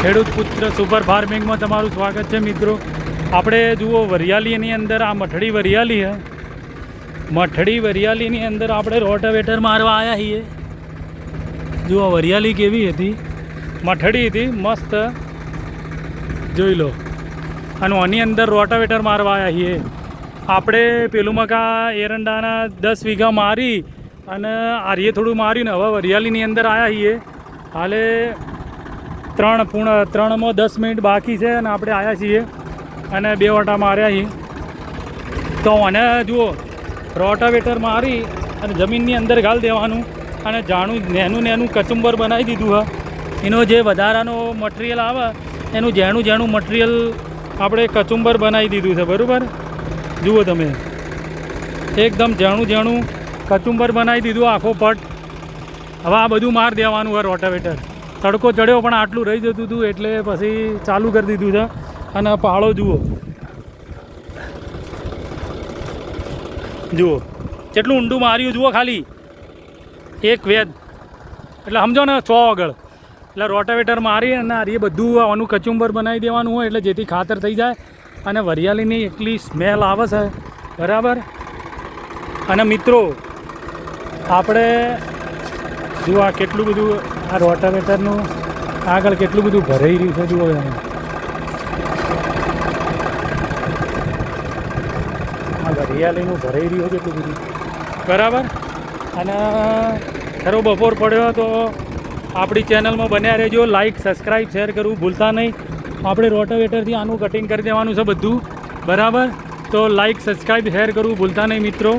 ખેડૂત પુત્ર સુપર ફાર્મિંગમાં તમારું સ્વાગત છે મિત્રો. આપણે જુઓ વરિયાળીની અંદર આ મઠડી વરિયાળી છે. મઠડી વરિયાળીની અંદર આપણે રોટાવેટર મારવા આવ્યા છીએ. જુઓ વરિયાળી કેવી હતી, મઠડી હતી મસ્ત, જોઈ લો. અને આની અંદર રોટાવેટર મારવા આવ્યા છીએ આપણે. પેલું મકા એરંડાના 10 વીઘા મારી અને આર્યે થોડું માર્યું ને હવે વરિયાળીની અંદર આવ્યા છીએ. હાલે 3:10 મિનિટ બાકી છે અને આપણે આવ્યા છીએ અને 2 ઓટા માર્યા છીએ. તો આને જુઓ રોટાવેટર મારી અને જમીનની અંદર ગાળ દેવાનું અને નેનું કચુંબર બનાવી દીધું હા. એનો જે વધારાનો મટીરિયલ આવે એનું ઝેણું મટીરિયલ આપણે કચુંબર બનાવી દીધું છે. બરાબર, જુઓ તમે એકદમ ઝેણું કચુંબર બનાવી દીધું આખો પટ. હવે આ બધું માર દેવાનું હોય રોટાવેટર. તડકો ચડ્યો પણ આટલું રહી જતું હતું એટલે પછી ચાલુ કરી દીધું છે. અને પાળો જુઓ કેટલું ઊંડું માર્યું જુઓ, ખાલી એક વેદ એટલે સમજો ને 100 આગળ. એટલે રોટાવેટર મારી અને આ બધું આનું કચુંબર બનાવી દેવાનું હોય એટલે જેથી ખાતર થઈ જાય અને વરિયાળીની એટલી સ્મેલ આવે છે. બરાબર. અને મિત્રો આપણે જુઓ આ કેટલું બધું આ રોટાવેટરનું આગળ કેટલું બધું ભરાઈ રહ્યું છે. જુઓ આ વરિયાળીનું ભરાઈ રહ્યું છે એટલું બધું. બરાબર. અને ખરો બપોર પડ્યો તો આપણી ચેનલમાં બન્યા રહેજો. લાઇક સબસ્ક્રાઈબ શેર કરવું ભૂલતા નહીં. આપણે રોટાવેટરથી આનું કટિંગ કરી દેવાનું છે બધું. બરાબર. તો લાઇક સબસ્ક્રાઈબ શેર કરવું ભૂલતા નહીં મિત્રો.